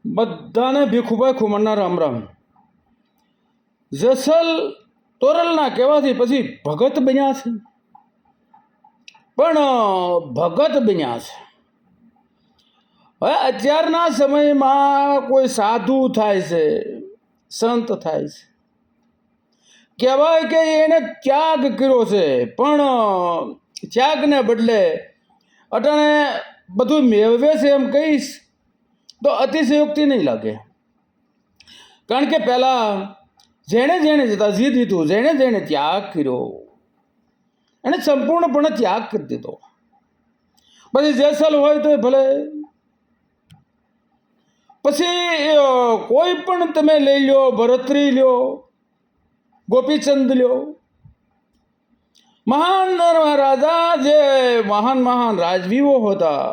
બધાને ભીખુભાઈ ખુમરના રામ રામ. જેસલ તોરલના કહેવાથી પછી ભગત બન્યા છે, પણ ભગત બન્યા છે. હવે અત્યારના સમયમાં કોઈ સાધુ થાય છે, સંત થાય છે, કહેવાય કે એને ત્યાગ કર્યો છે, પણ ત્યાગને બદલે અટાણે બધું મેળવે છે એમ કહીશ તો અતિશયોક્તિ નહીં લાગે. કારણ કે પહેલાં જેણે જેણે તજી દીધું, જેણે જેણે ત્યાગ કર્યો એને સંપૂર્ણપણે ત્યાગ કરી દીધો. પછી જેસલ હોય તો ભલે, પછી કોઈ પણ તમે લઈ લો, ભરતરી લ્યો, ગોપીચંદ લ્યો, મહાન રાજા, જે મહાન મહાન રાજવીઓ હતા,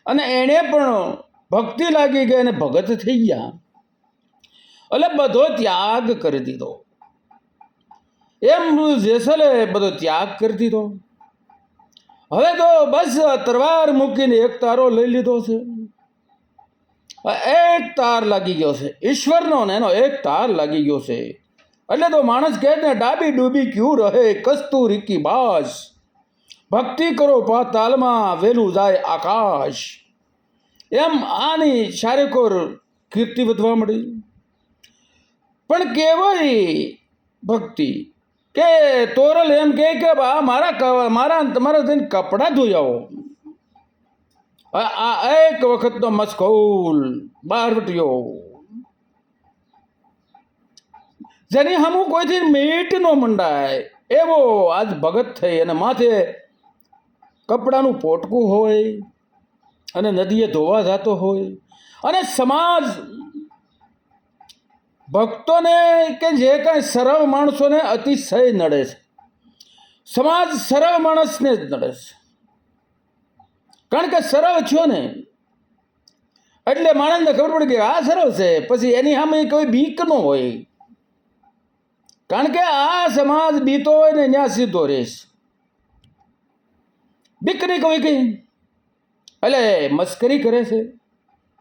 અને એણે પણ ભક્તિ લાગી ગઈ અને ભગત થઈ ગયા, એટલે બધો ત્યાગ કરી દીધો. એમ જેસલે બધો ત્યાગ કરી દીધો. હવે તો બસ તરવાર મૂકીને એક તારો લઈ લીધો છે. એક તાર લાગી ગયો છે ઈશ્વરનો, ને એનો એક તાર લાગી ગયો છે. એટલે તો માણસ કહે ને, ડાબી ડૂબી ક્યું રહે કસ્તુરી કી બાસ, ભક્તિ કરો પાતાલમાં વેલું જાય આકાશ. એમ આની શારીકોર કીર્તિ વધવા મળી. પણ કેવાય ભક્તિ કે તોરલ એમ કે મારા તમારા થઈને કપડાં ધોઈ આવો. આ એક વખતનો મસ્કૌલ બારવટીયો, જેની હમું કોઈથી મીટ ન મંડાય એવો આજ ભગત થઈ, અને માથે કપડાનું પોટકું હોય અને નદીએ ધોવા જતો હોય, અને સમાજ ભક્તોને કે જે કાંઈ સરળ માણસોને અતિશય નડે છે. સમાજ સરળ માણસને જ નડે છે, કારણ કે સરળ થયો ને એટલે માણસને ખબર પડી કે આ સરળ છે, પછી એની સામે કોઈ બીક ન હોય. કારણ કે આ સમાજ બીતો હોય ને ત્યાં સીધો રહેશ, બીક નહીં કોઈ કઈ. એટલે મસ્કરી કરે છે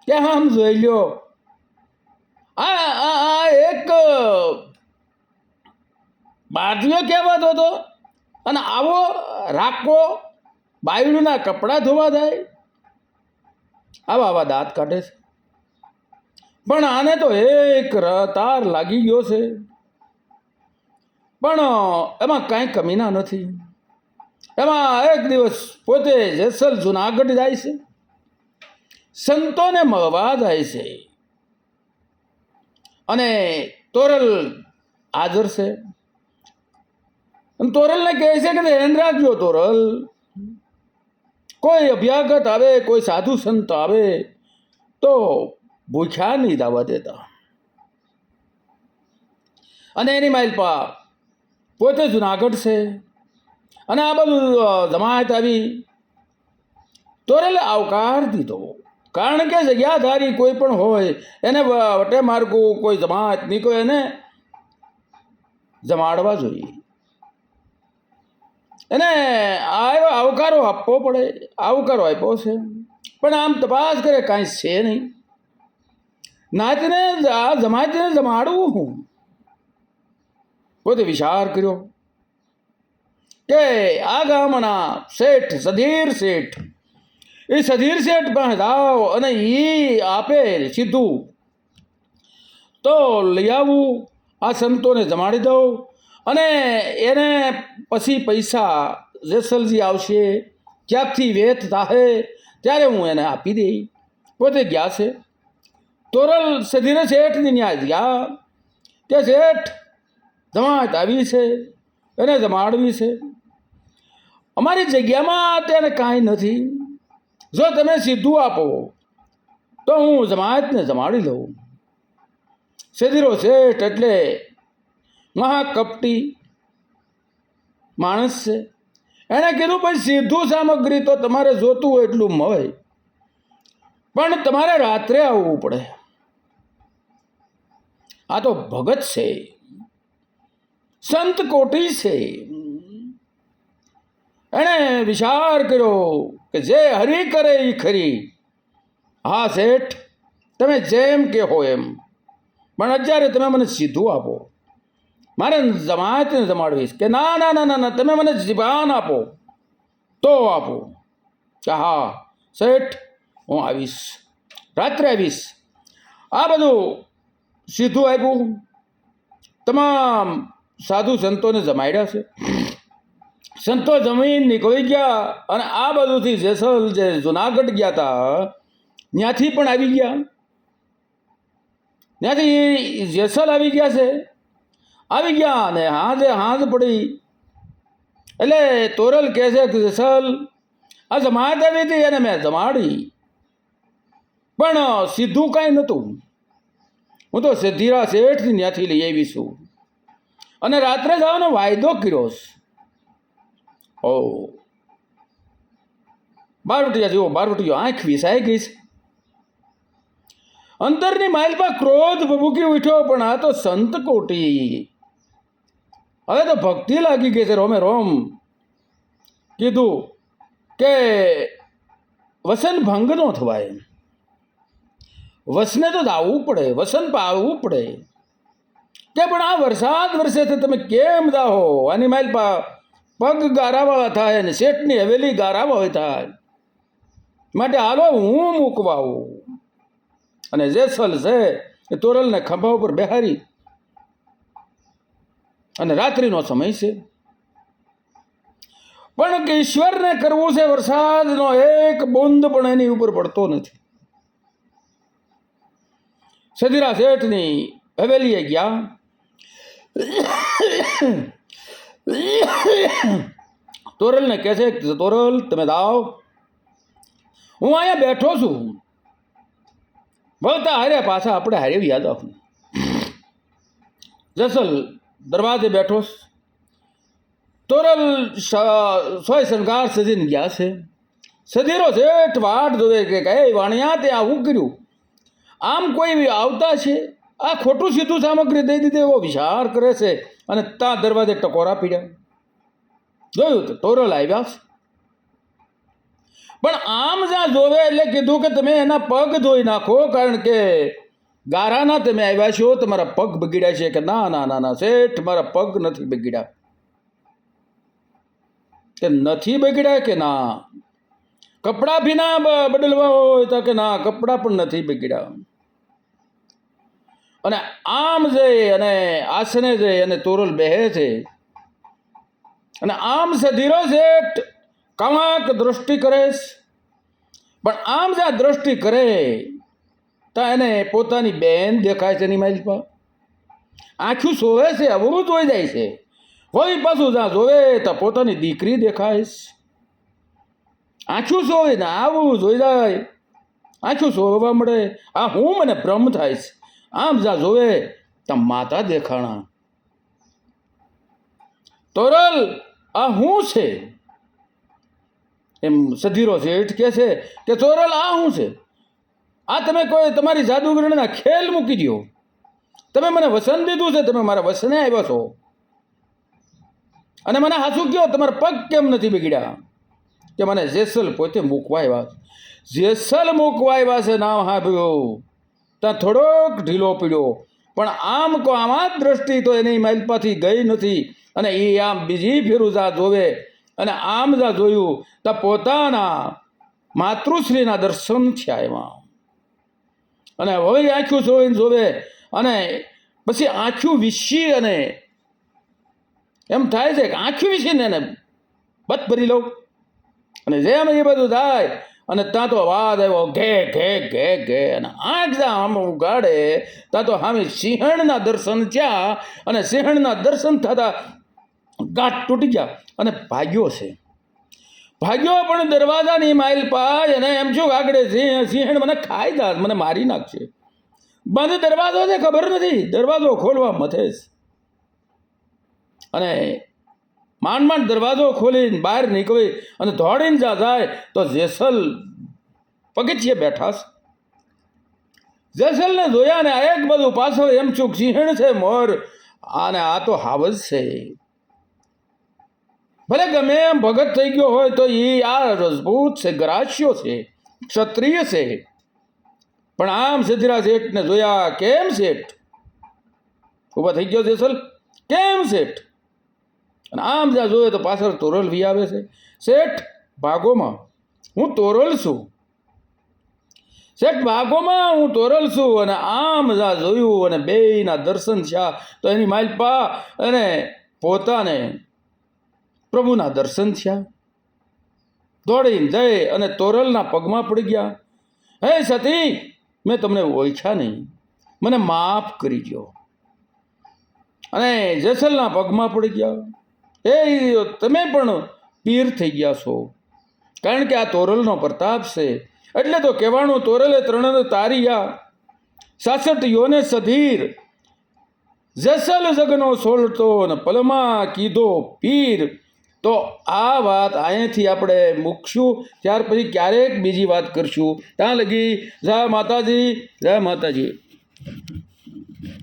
કે હા આમ જોઈ લ્યો, આ એક બાજુઓ કહેવાતો હતો, અને આવો રાખો બાયડુના કપડાં ધોવા જાય, આવા આવા દાંત કાઢે છે. પણ આને તો એક તાર લાગી ગયો છે, પણ એમાં કાંઈ કમીના નથી. એમાં એક દિવસ પોતે જેસલ જુનાગઢ જાય છે, સંતોને મળવા જાય છે, અને તોરલ હાજર છે. તોરલને કહે છે કે ધ્યાન રાખજો તોરલ, કોઈ અભ્યાગત આવે, કોઈ સાધુ સંત આવે તો ભૂખ્યા નહીં દાવા દેતા. અને એની માલપા પોતે જુનાગઢ છે, અને આ બધું જમાત આવી. તોરલે આવકાર દીધો, કારણ કે જગ્યાધારી કોઈ પણ હોય એને વટે માર્ગું કોઈ જમાત નહીં, કોઈ એને જમાડવા જોઈએ, એને આવકારો આપવો પડે. આવકારો આપ્યો છે, પણ આમ તપાસ કરે કાંઈ છે નહીં. નાતને આ જમાતને જમાડવું હું. પોતે વિચાર કર્યો કે આ ગામના શેઠ સધીર શેઠ, એ સધીર શેઠ પાસે જાઓ અને એ આપે સીધું તો લઈ આવું, આ સંતોને જમાડી દઉં, અને એને પછી પૈસા જેસલજી આવશે ક્યાંકથી વેત થાહે ત્યારે હું એને આપી દઈ. પોતે ગયા છે. તોરલ સધીર શેઠની ન્યાય ગયા કે શેઠ જમાત આવી છે, એને જમાડવી છે, અમારી જગ્યામાં અત્યારે કાંઈ નથી, જો તમે સીધું આપો તો હું જમાતને જમાડી લઉં. સધીરો શેઠ એટલે મહાકપટી માણસ છે. એણે કીધું ભાઈ સીધું સામગ્રી તો તમારે જોતું હોય એટલું મળે, પણ તમારે રાત્રે આવવું પડે. આ તો ભગત છે, સંત કોટી છે. એણે વિચાર કર્યો કે જે હરી કરે એ ખરી. હા શેઠ, તમે જેમ કે હો એમ, પણ અત્યારે તમે મને સીધું આપો. મારે જમાતને જમાડવીશ કે ના ના ના ના ના, તમે મને જીભાન આપો તો આપો કે હા શેઠ હું આવીશ, રાત્રે આવીશ. આ બધું સીધું આપ્યું. તમામ સાધુ સંતોને જમાડ્યા છે. સંતો જમીન નીકળી ગયા અને આ બધુંથી જેસલ જે જુનાગઢ ગયા હતા ત્યાંથી પણ આવી ગયા. ત્યાંથી જેસલ આવી ગયા છે. આવી ગયા ને હાંજ પડી એટલે તોરલ કહે છે કે જેસલ આ જમાત આવી હતી એને મેં જમાડી, પણ સીધું કાંઈ નહોતું. હું તો સધીરા શેઠથી ત્યાંથી લઈ આવી છું અને રાત્રે જવાનો વાયદો કર્યો. ઓ બારવટિયા જુઓ, બારવટીયો આંખ વિસાઈ ગઈ છે. અંતરની માઇલમાં ક્રોધ ભભૂકી ઉઠ્યો, પણ આ તો સંત કોટી, હવે તો ભક્તિ લાગી ગઈ છે. રોમે રોમ કીધું કે વસન ભંગ ન થવાય, વસને તો દાવવું પડે, વસન પાળવું પડે. કે પણ આ વરસાદ વરસે છે તમે કેમ દાહો? આની માઇલ પગ ગારાવાળા થાય ને શેઠની હવેલી ગારાવાળી થાય, માટે હાલો હું મૂકવા આવું. અને જેસલ છે એ તોરલને ખંભા ઉપર બેહારી અને રાત્રિનો સમય છે, પણ કે ઈશ્વરને કરવું છે વરસાદનો એક બુંદ પણ એની ઉપર પડતો નથી. સધીરા શેઠની હવેલીએ ગયા. તોરલને કહે છે તોરલ તમે દાવ, હું અહીંયા બેઠો છું, બોલતા હારે પાછા આપણે હારે યાદ આવું. જેસલ દરવાજે બેઠો, તોરલ સોય શણગાર સજીને ગયા છે. સધીરો શેઠ વાટ જોવે કે કઈ વાણિયા તે આવું કર્યું, આમ કોઈ આવતા છે, આ ખોટું સીધું સામગ્રી દઈ દીધી એવો વિચાર કરે છે. અને ત્યાં દરવાજે ટકોરા પીડ્યા. જોયું તો તોરલ આવ્યા છે, પણ આમ જ્યાં જોવે એટલે કીધું કે તમે એના પગ ધોઈ નાખો, કારણ કે ગારાના તમે આવ્યા છો, તમારા પગ બગડ્યા છે. કે ના ના ના ના શેઠ, મારા પગ નથી બગડ્યા. કે નથી બગડ્યા? કે ના. કપડાં ભી ના બદલવા હોય તો? કે ના, કપડાં પણ નથી બગડ્યા. અને આમ જઈ અને આસને જઈ અને તોરલ બેહે છે અને આમ સધીરો શેઠ કાંક દ્રષ્ટિ કરે, પણ આમ જ્યાં દ્રષ્ટિ કરે ત્યાં એને પોતાની બેન દેખાય છે. એની માઇલ પર આંખું સોવે છે, અવરું જોઈ જાય છે. હોય પાછું જ્યાં જોવે તો પોતાની દીકરી દેખાય. આંખું સોવે ને આવું જોઈ જાય, આંખું સોવા મળે. આ હું મને ભ્રમ થાય છે. આમ જ્યાં જોવે ત્યાં માતા દેખાણા. તોરલ આ હું છે? એમ સધીરો શેઠ કહે છે કે તોરલ આ હું છે? આ તમે કોઈ તમારી જાદુગરના ખેલ મૂકી દો. તમે મને વસન દીધું છે, તમે મારા વસને આવ્યા છો. અને મને હાચું કહો, તમારા પગ કેમ નથી બગડ્યા? કે મને જેસલ પોતે મૂકવા આવ્યા. જેસલ મૂકવા આવ્યા છે નામ સાંભળ્યું ત્યાં થોડોક ઢીલો પીડ્યો, પણ આમ કો આમાં જ દ્રષ્ટિ તો એની માઇલપાથી ગઈ નથી. અને એ આમ બીજી ફેરું જા જોવે અને આમ જા જોયું તો પોતાના માતૃશ્રીના દર્શન થયા એમાં. અને હવે આંખું જોઈને જોવે અને પછી આંખું વિસી અને એમ થાય છે કે આંખું વિસીને એને બત ભરી લઉં. અને જેમ એ બધું થાય અને ત્યાં તો અવાજ આવ્યો ઘે ઘે ઘે ઘે, અને આંખ જ્યાં આમ ઉગાડે ત્યાં તો સામે સિંહણના દર્શન થયા. અને સિંહણના દર્શન થતા ગાંઠ તૂટી ગયા અને ભાગ્યો છે. ભાગ્યો પણ દરવાજાની માઇલ પાય અને એમ શું આગળ સિંહણ મને ખાઈ જાય, મને મારી નાખશે. બંધ દરવાજો છે, ખબર નથી, દરવાજો ખોલવા મથે છે. અને માંડ માંડ દરવાજો ખોલીને બહાર નીકળી અને દોડીને જાય તો જેસલ પગથિયે બેઠા છે. જેસલને જોયા ને એક બધું પાછળ એમ ચૂક સિંહણ છે મોર, અને આ તો હાવજ છે. ભલે ગમે એમ ભગત થઈ ગયો હોય તો એ આ રજપૂત છે, ગરાસ્યો છે, ક્ષત્રિય છે. પણ આમ સધીરા શેઠને જોયા. કેમ શેઠ? ઊભા થઈ ગયો જેસલ. કેમ શેઠ? અને આમ જ્યાં જોયે તો પાછળ તોરલ વી આવે છે. શેઠ ભાગોમાં, હું તોરલ છું. શેઠ ભાગોમાં હું તોરલ છું. અને આમ જ્યાં જોયું અને બેયના દર્શન થયા તો એની માલપા અને પોતાને પ્રભુના દર્શન થયા. દોડીને જઈ અને તોરલના પગમાં પડી ગયા. હે સતી, મેં તમને ઓળખ્યા નહીં, મને માફ કરી દો. અને જેસલના પગમાં પડી ગયા. એ તમે પણ પીર થઈ ગયા છો, કારણ કે આ તોરલનો પ્રતાપ છે. એટલે તો કહેવાનું, તોરલે ત્રણ તારિયા 66 યોને સધીર, જેસલ જગનો સોળતો ને પલમાં કીધો પીર. તો આ વાત અહીંયાથી આપણે મૂકશું, ત્યાર પછી ક્યારેક બીજી વાત કરશું. ત્યાં લગી જય માતાજી, જય માતાજી.